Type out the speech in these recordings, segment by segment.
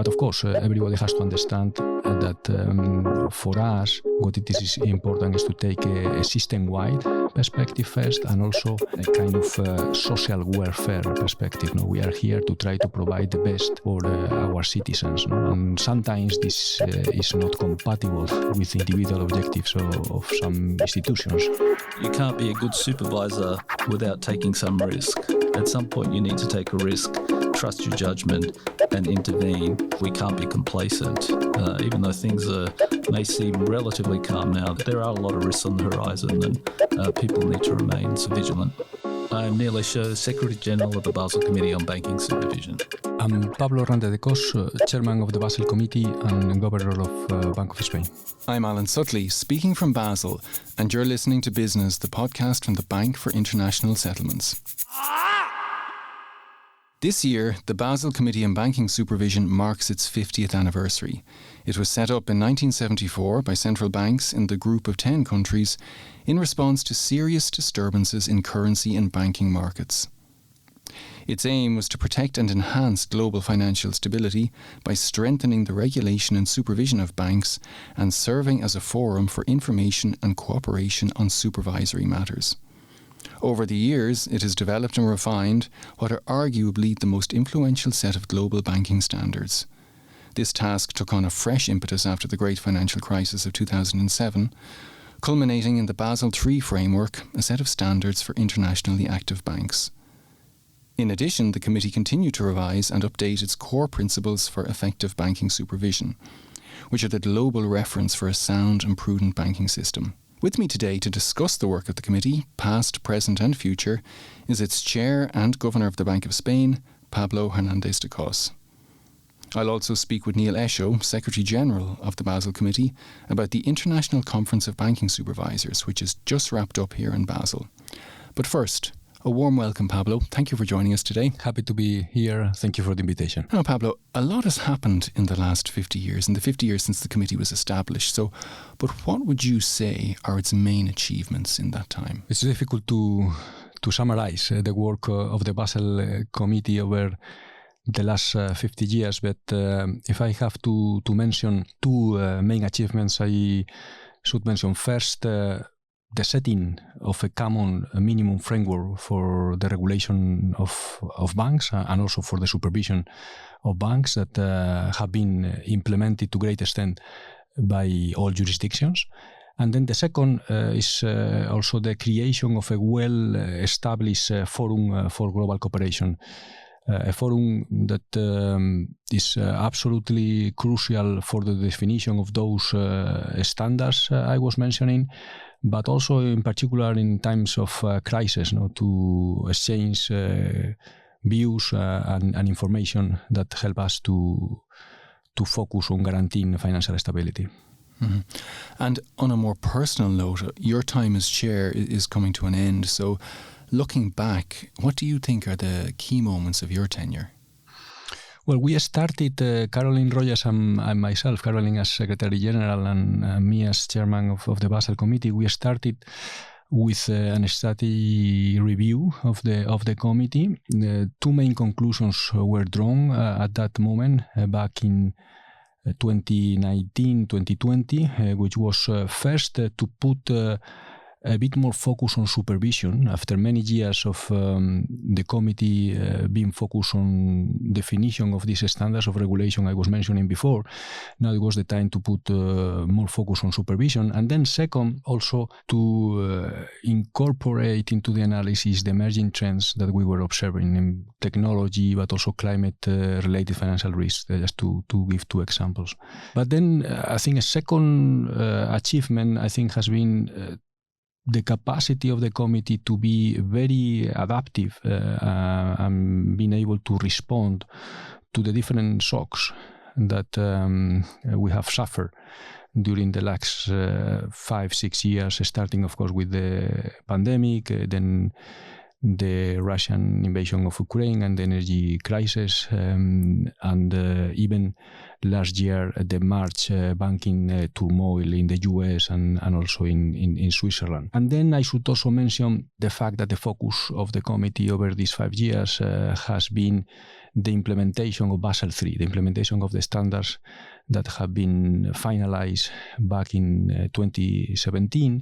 But of course, everybody has to understand that for us, what it is important is to take a system-wide perspective first, and also a kind of social welfare perspective. We are here to try to provide the best for our citizens. And sometimes this is not compatible with individual objectives of some institutions. You can't be a good supervisor without taking some risk. At some point you need to take a risk, trust your judgment and intervene. We can't be complacent. Even though things may seem relatively calm now, there are a lot of risks on the horizon and people need to remain vigilant. I'm Neil Esho, Secretary General of the Basel Committee on Banking Supervision. I'm Pablo Hernández De Cos, Chairman of the Basel Committee and Governor of Banco de España. I'm Alan Soughley, speaking from Basel, and you're listening to BISness, the podcast from the Bank for International Settlements. This year, the Basel Committee on Banking Supervision marks its 50th anniversary. It was set up in 1974 by central banks in the group of 10 countries in response to serious disturbances in currency and banking markets. Its aim was to protect and enhance global financial stability by strengthening the regulation and supervision of banks and serving as a forum for information and cooperation on supervisory matters. Over the years, it has developed and refined what are arguably the most influential set of global banking standards. This task took on a fresh impetus after the great financial crisis of 2007, culminating in the Basel III framework, a set of standards for internationally active banks. In addition, the committee continued to revise and update its core principles for effective banking supervision, which are the global reference for a sound and prudent banking system. With me today to discuss the work of the committee, past, present and future, is its chair and governor of the Bank of Spain, Pablo Hernández De Cos. I'll also speak with Neil Esho, Secretary General of the Basel Committee, about the International Conference of Banking Supervisors, which is just wrapped up here in Basel. But first, a warm welcome, Pablo. Thank you for joining us today. Happy to be here. Thank you for the invitation. Now, Pablo, a lot has happened in the last 50 years, in the 50 years since the committee was established. But what would you say are its main achievements in that time? It's difficult to summarize the work of the Basel Committee over the last 50 years, but if I have to mention two main achievements, I should mention first the setting of a common minimum framework for the regulation of banks and also for the supervision of banks that have been implemented to great extent by all jurisdictions. And then the second is also the creation of a well-established forum for global cooperation, a forum that is absolutely crucial for the definition of those standards I was mentioning, but also in particular in times of crisis, to exchange views and information that help us to focus on guaranteeing financial stability. Mm-hmm. And on a more personal note, your time as chair is coming to an end. So looking back, what do you think are the key moments of your tenure? Well, we started, Caroline Rogers and myself, Caroline as Secretary General and me as Chairman of the Basel Committee, we started with a study review of the committee. The two main conclusions were drawn at that moment back in 2019, 2020, which was first to put a bit more focus on supervision after many years of the committee being focused on definition of these standards of regulation I was mentioning before. Now it was the time to put more focus on supervision. And then second, also to incorporate into the analysis the emerging trends that we were observing in technology, but also climate-related financial risks, just to give two examples. But then I think a second achievement, has been the capacity of the committee to be very adaptive and being able to respond to the different shocks that we have suffered during the last 5-6 years, starting, of course, with the pandemic, then the Russian invasion of Ukraine and the energy crisis, and even last year the March banking turmoil in the US and also in Switzerland. And then I should also mention the fact that the focus of the committee over these 5 years has been the implementation of Basel III, the implementation of the standards that have been finalized back in 2017,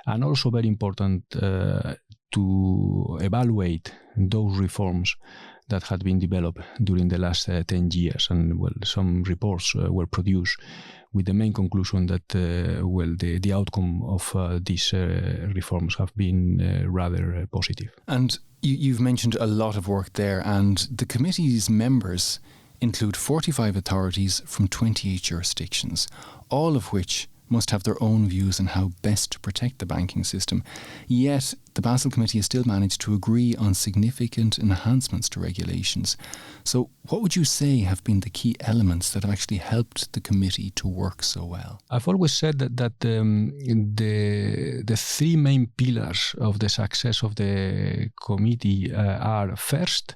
and also very important to evaluate those reforms that had been developed during the last 10 years. And well, some reports were produced with the main conclusion that the outcome of these reforms have been rather positive. And you've mentioned a lot of work there, and the committee's members include 45 authorities from 28 jurisdictions, all of which must have their own views on how best to protect the banking system. Yet, the Basel Committee has still managed to agree on significant enhancements to regulations. So, what would you say have been the key elements that have actually helped the committee to work so well? I've always said that the three main pillars of the success of the committee are, first,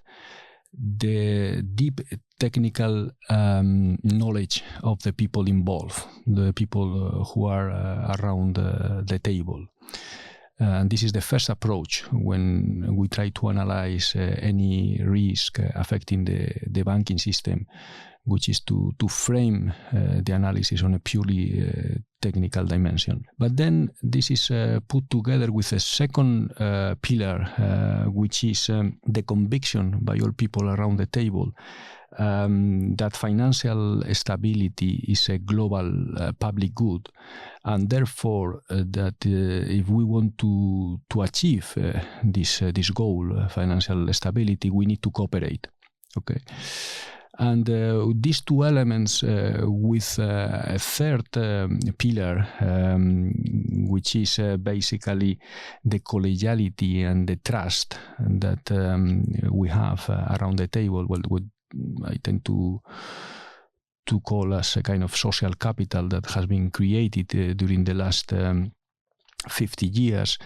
the deep technical knowledge of the people involved, the people who are around the table. And this is the first approach when we try to analyze any risk affecting the banking system, which is to frame the analysis on a purely technical dimension. But then this is put together with a second pillar, which is the conviction by all people around the table that financial stability is a global public good, and therefore that if we want to achieve this goal, financial stability, we need to cooperate. Okay. And these two elements with a third pillar, which is basically the collegiality and the trust that we have around the table, well, what I tend to call as a kind of social capital that has been created during the last 50 years.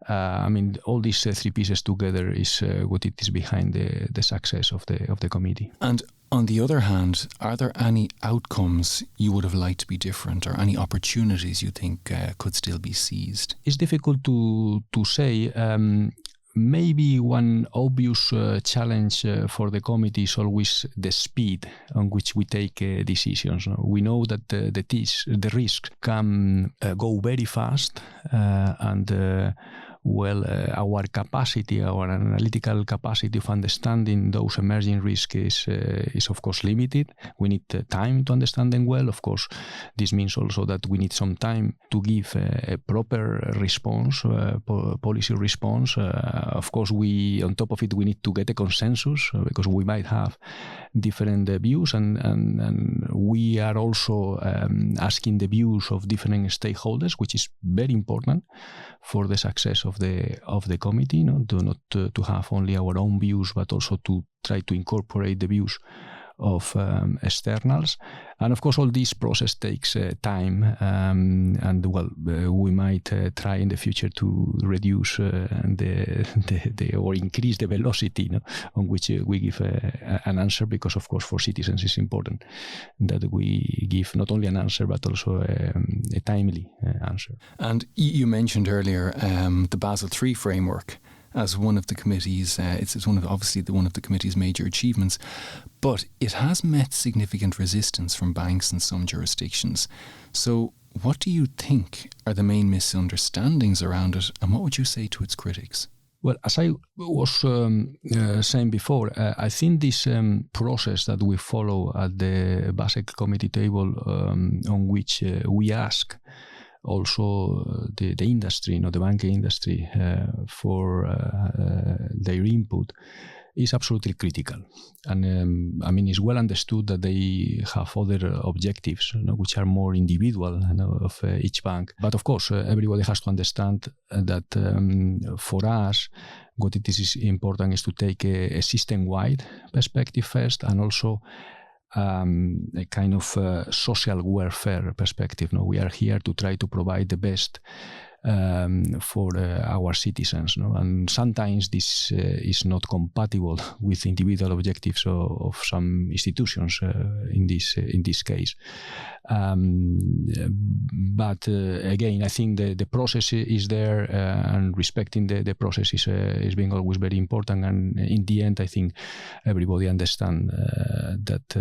I mean, all these three pieces together is what it is behind the success of the committee. And on the other hand, are there any outcomes you would have liked to be different, or any opportunities you think could still be seized? It's difficult to say. Maybe one obvious challenge for the committee is always the speed on which we take decisions. We know that the risks can go very fast, and our capacity, our analytical capacity of understanding those emerging risks is of course limited. We need time to understand them well. Of course, this means also that we need some time to give a proper response, policy response. Of course, on top of it, we need to get a consensus because we might have different views, and we are also asking the views of different stakeholders, which is very important for the success of the committee. To have only our own views, but also to try to incorporate the views of externals. And of course, all this process takes time, and we might try in the future to reduce or increase the velocity on which we give an answer, because of course for citizens it's important that we give not only an answer but also a timely answer. And you mentioned earlier the Basel III framework as one of the committee's, it's one of the committee's major achievements, but it has met significant resistance from banks in some jurisdictions. So what do you think are the main misunderstandings around it, and what would you say to its critics? Well, as I was saying before, I think this process that we follow at the Basel Committee table, on which we ask also the industry, the banking industry, for their input, is absolutely critical. And I mean, it's well understood that they have other objectives, which are more individual of each bank. But of course, everybody has to understand that for us, what it is important is to take a system-wide perspective first, and also a kind of social welfare perspective. We are here to try to provide the best for our citizens. No? And sometimes this is not compatible with individual objectives of some institutions in this case. But again, I think the process is there, and respecting the process is being always very important. And in the end, I think everybody understands that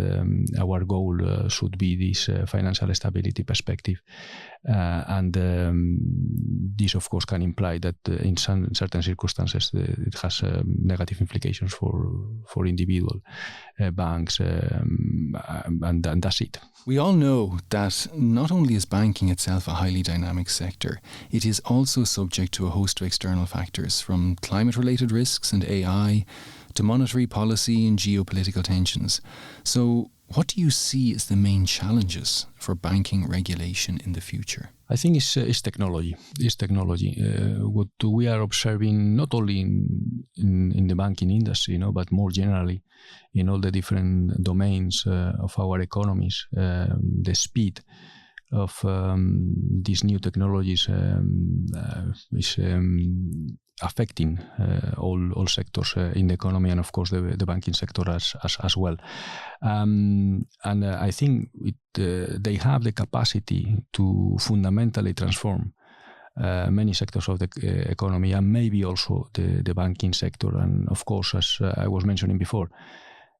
our goal should be this financial stability perspective. And this, of course, can imply that in certain circumstances it has negative implications for individual banks, and that's it. We all know that not only is banking itself a highly dynamic sector, it is also subject to a host of external factors, from climate-related risks and AI to monetary policy and geopolitical tensions. So what do you see as the main challenges for banking regulation in the future? I think it's technology. What we are observing not only in the banking industry, but more generally in all the different domains of our economies, the speed of these new technologies is affecting all sectors in the economy, and of course the banking sector as well. And I think they have the capacity to fundamentally transform many sectors of the economy, and maybe also the banking sector. And of course, as I was mentioning before,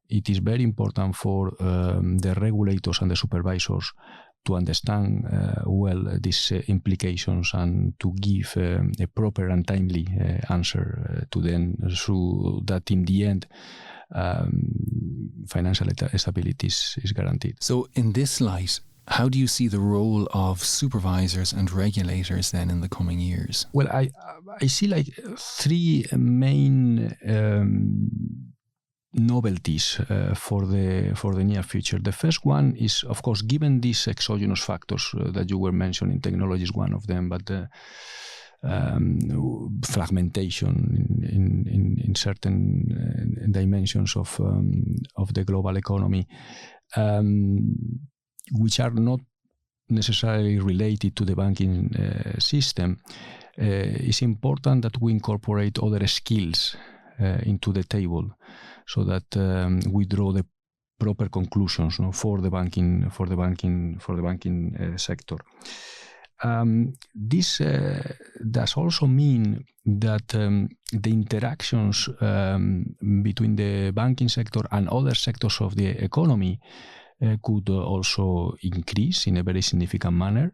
it is very important for the regulators and the supervisors to understand well these implications and to give a proper and timely answer to them, so that in the end financial stability is guaranteed. So in this light, how do you see the role of supervisors and regulators then in the coming years? Well, I see like three main novelties for the near future. The first one is, of course, given these exogenous factors that you were mentioning, technology is one of them, but fragmentation in certain dimensions of the global economy, which are not necessarily related to the banking system. It's important that we incorporate other skills into the table, so that we draw the proper conclusions for the banking sector. This does also mean that the interactions between the banking sector and other sectors of the economy could also increase in a very significant manner.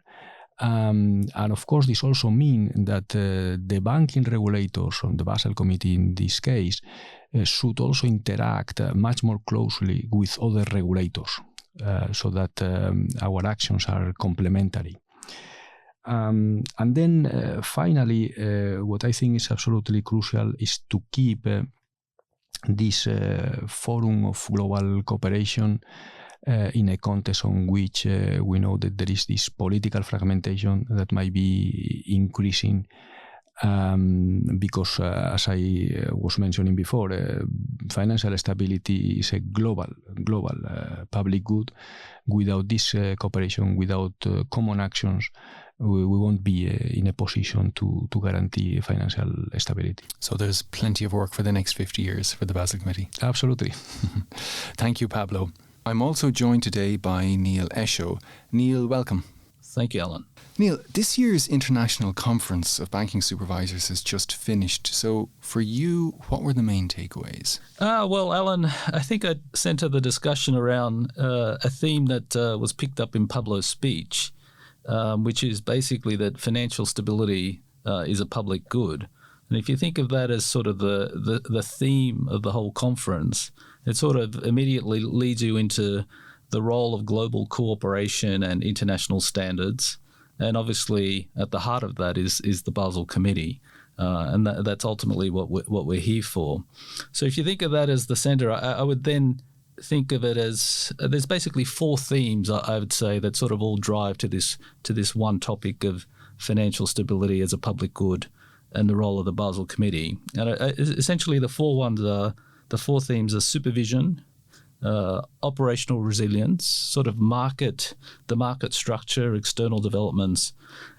And of course, this also means that the banking regulators on the Basel Committee in this case should also interact much more closely with other regulators, so that our actions are complementary. And then finally, what I think is absolutely crucial is to keep this forum of global cooperation in a context on which we know that there is this political fragmentation that might be increasing, because as I was mentioning before, financial stability is a global public good. Without this cooperation, without common actions, we won't be in a position to guarantee financial stability. So there's plenty of work for the next 50 years for the Basel Committee. Absolutely. Thank you, Pablo. I'm also joined today by Neil Esho. Neil, welcome. Thank you, Alan. Neil, this year's International Conference of Banking Supervisors has just finished. So for you, what were the main takeaways? Well, Alan, I think I'd centre the discussion around a theme that was picked up in Pablo's speech, which is basically that financial stability is a public good. And if you think of that as sort of the theme of the whole conference, it sort of immediately leads you into the role of global cooperation and international standards. And obviously at the heart of that is the Basel Committee. And that's ultimately what we're here for. So if you think of that as the centre, I would then think of it as there's basically four themes, I would say, that sort of all drive to this one topic of financial stability as a public good and the role of the Basel Committee. And essentially the four themes are supervision, operational resilience, sort of the market structure, external developments,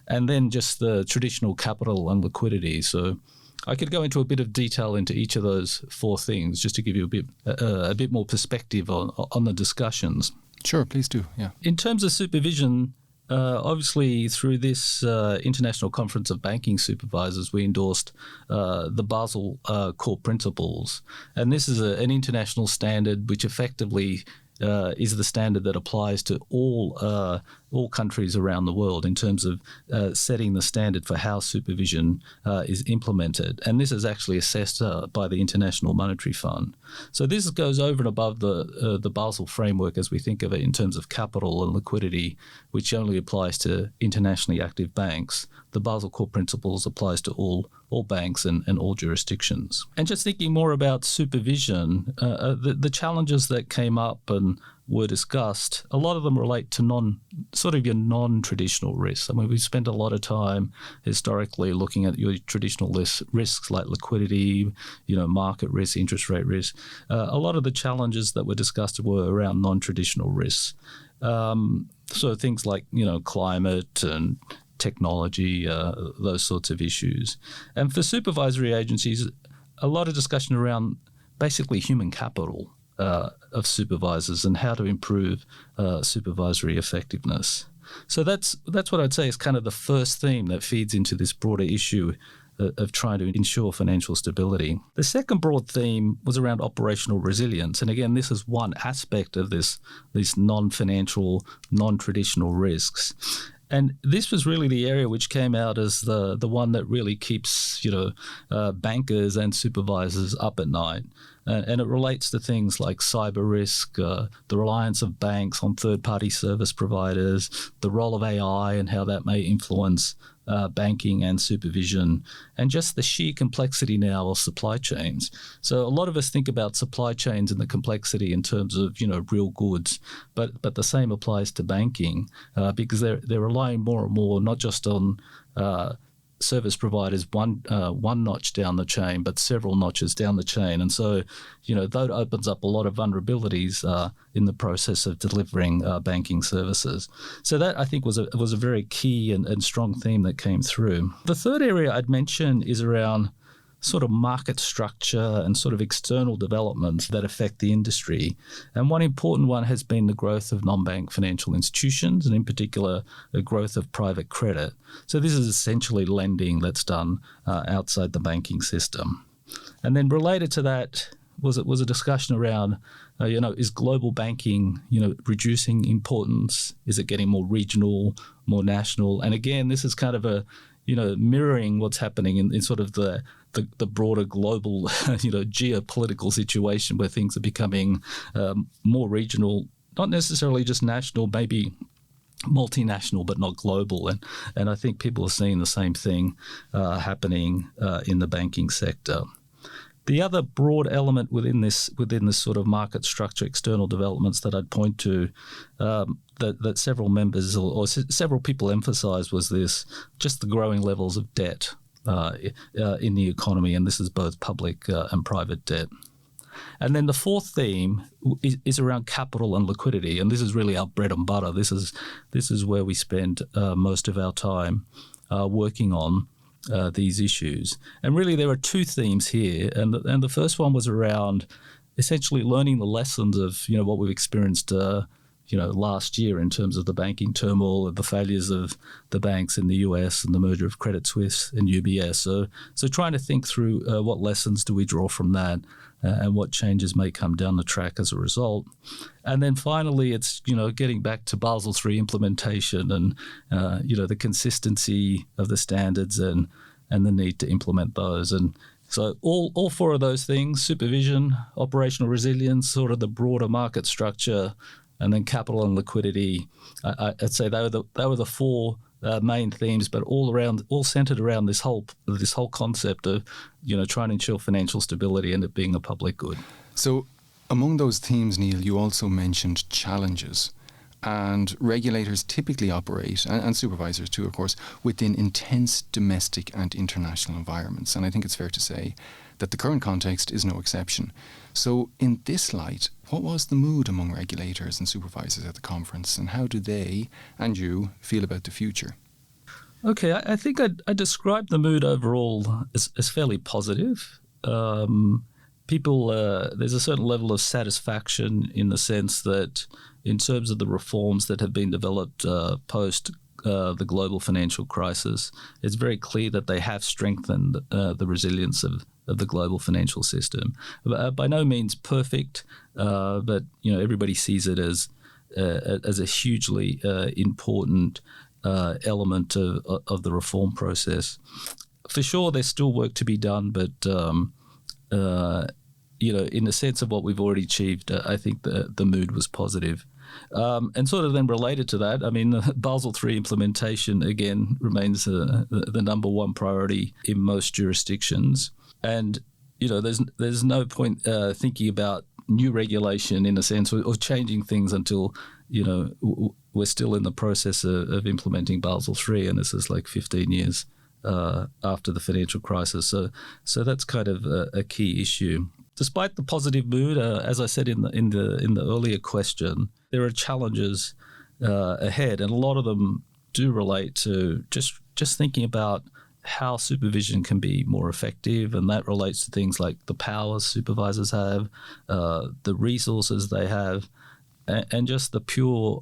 and then just the traditional capital and liquidity. So I could go into a bit of detail into each of those four things just to give you a bit more perspective on the discussions. Sure, please do, yeah. In terms of supervision, obviously through this International Conference of Banking Supervisors, we endorsed the Basel Core Principles. And this is an international standard which effectively is the standard that applies to all countries around the world in terms of setting the standard for how supervision is implemented. And this is actually assessed by the International Monetary Fund. So this goes over and above the Basel framework as we think of it in terms of capital and liquidity, which only applies to internationally active banks. The Basel Core Principles applies to all banks and all jurisdictions. And just thinking more about supervision, the challenges that came up and were discussed, a lot of them relate to your non-traditional risks. I mean, we've spent a lot of time historically looking at your traditional risks like liquidity, market risk, interest rate risk. A lot of the challenges that were discussed were around non-traditional risks. So things like, climate and technology, those sorts of issues. And for supervisory agencies, a lot of discussion around basically human capital of supervisors and how to improve supervisory effectiveness. So that's what I'd say is kind of the first theme that feeds into this broader issue of trying to ensure financial stability. The second broad theme was around operational resilience. And again, this is one aspect of these non-financial, non-traditional risks. And this was really the area which came out as the one that really keeps, bankers and supervisors up at night. And it relates to things like cyber risk, the reliance of banks on third-party service providers, the role of AI and how that may influence banking and supervision, and just the sheer complexity now of supply chains. So a lot of us think about supply chains and the complexity in terms of, real goods, but the same applies to banking because they're relying more and more not just on service providers one notch down the chain, but several notches down the chain. And so, that opens up a lot of vulnerabilities in the process of delivering banking services. So that, I think, was a very key and strong theme that came through. The third area I'd mention is around sort of market structure and sort of external developments that affect the industry. And one important one has been the growth of non-bank financial institutions, and in particular, the growth of private credit. So this is essentially lending that's done outside the banking system. And then related to that was a discussion around, is global banking, reducing importance? Is it getting more regional, more national? And again, this is kind of mirroring what's happening in sort of the broader global, geopolitical situation where things are becoming more regional, not necessarily just national, maybe multinational, but not global. And I think people are seeing the same thing happening in the banking sector. The other broad element within this sort of market structure, external developments that I'd point to that several members or several people emphasised was just the growing levels of debt in the economy, and this is both public and private debt. And then the fourth theme is around capital and liquidity, and this is really our bread and butter. This is where we spend most of our time working on these issues. And really there are two themes here, and the first one was around essentially learning the lessons of what we've experienced last year in terms of the banking turmoil, the failures of the banks in the US and the merger of Credit Suisse and UBS. So trying to think through what lessons do we draw from that and what changes may come down the track as a result. And then finally, it's, getting back to Basel III implementation and, the consistency of the standards and the need to implement those. And so all four of those things, supervision, operational resilience, sort of the broader market structure, and then capital and liquidity, I'd say they were the four main themes, but all centered around this whole concept of trying to ensure financial stability and it being a public good. So, among those themes, Neil, you also mentioned challenges, and regulators typically operate, and supervisors too, of course, within intense domestic and international environments. And I think it's fair to say that the current context is no exception. So in this light, what was the mood among regulators and supervisors at the conference, and how do they and you feel about the future? Okay, I think I described the mood overall as fairly positive. People, there's a certain level of satisfaction in the sense that in terms of the reforms that have been developed post the global financial crisis, it's very clear that they have strengthened the resilience of the global financial system. By no means perfect, but everybody sees it as a hugely important element of the reform process. For sure, there's still work to be done, but in the sense of what we've already achieved, I think the mood was positive. And sort of then related to that, I mean, the Basel III implementation, again, remains the number one priority in most jurisdictions. And, there's no point thinking about new regulation in a sense or changing things until, we're still in the process of implementing Basel III, and this is like 15 years after the financial crisis. So that's kind of a key issue. Despite the positive mood, as I said in the earlier question, there are challenges ahead, and a lot of them do relate to just thinking about how supervision can be more effective, and that relates to things like the powers supervisors have, the resources they have, and just the pure,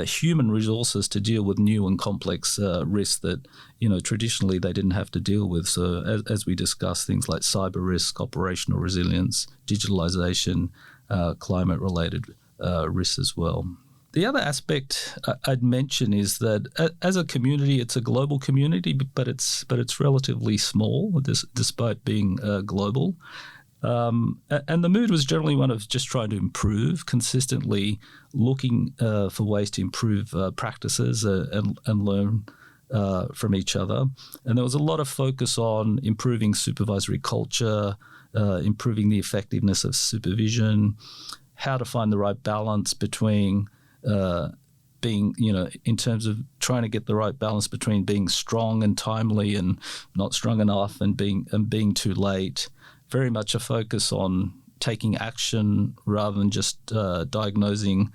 human resources to deal with new and complex risks that, traditionally they didn't have to deal with. So as we discussed, things like cyber risk, operational resilience, digitalization, climate-related risks as well. The other aspect I'd mention is that as a community, it's a global community, but it's relatively small, despite being global. And the mood was generally one of just trying to improve, consistently looking for ways to improve practices and learn from each other. And there was a lot of focus on improving supervisory culture, improving the effectiveness of supervision, how to find the right balance between being, in terms of trying to get the right balance between being strong and timely and not strong enough and being too late. Very much a focus on taking action rather than just diagnosing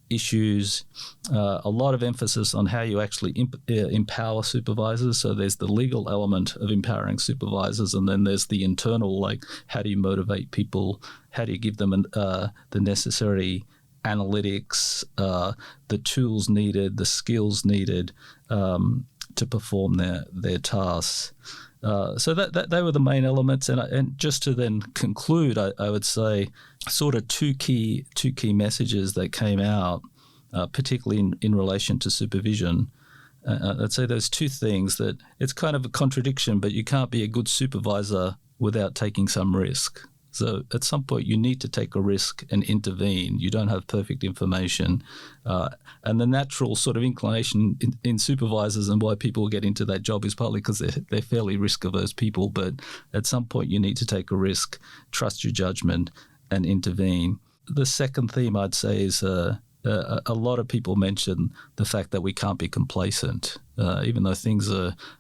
issues. A lot of emphasis on how you actually empower supervisors. So there's the legal element of empowering supervisors, and then there's the internal, like how do you motivate people? How do you give them the necessary analytics, the tools needed, the skills needed to perform their tasks? So that they were the main elements, and just to then conclude, I would say sort of two key messages that came out, particularly in relation to supervision. I'd say those two things, that it's kind of a contradiction, but you can't be a good supervisor without taking some risk. So at some point you need to take a risk and intervene. You don't have perfect information. And the natural sort of inclination in supervisors and why people get into that job is partly because they're fairly risk-averse people. But at some point you need to take a risk, trust your judgment, and intervene. The second theme I'd say is a lot of people mention the fact that we can't be complacent. Even though things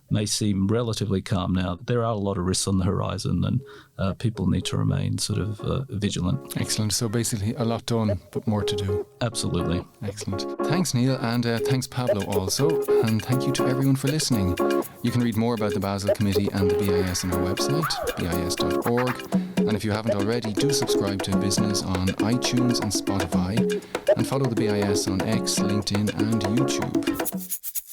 may seem relatively calm now, there are a lot of risks on the horizon, and people need to remain sort of vigilant. Excellent. So basically a lot done, but more to do. Absolutely. Excellent. Thanks, Neil, and thanks, Pablo, also. And thank you to everyone for listening. You can read more about the Basel Committee and the BIS on our website, bis.org. And if you haven't already, do subscribe to BISness on iTunes and Spotify, and follow the BIS on X, LinkedIn and YouTube.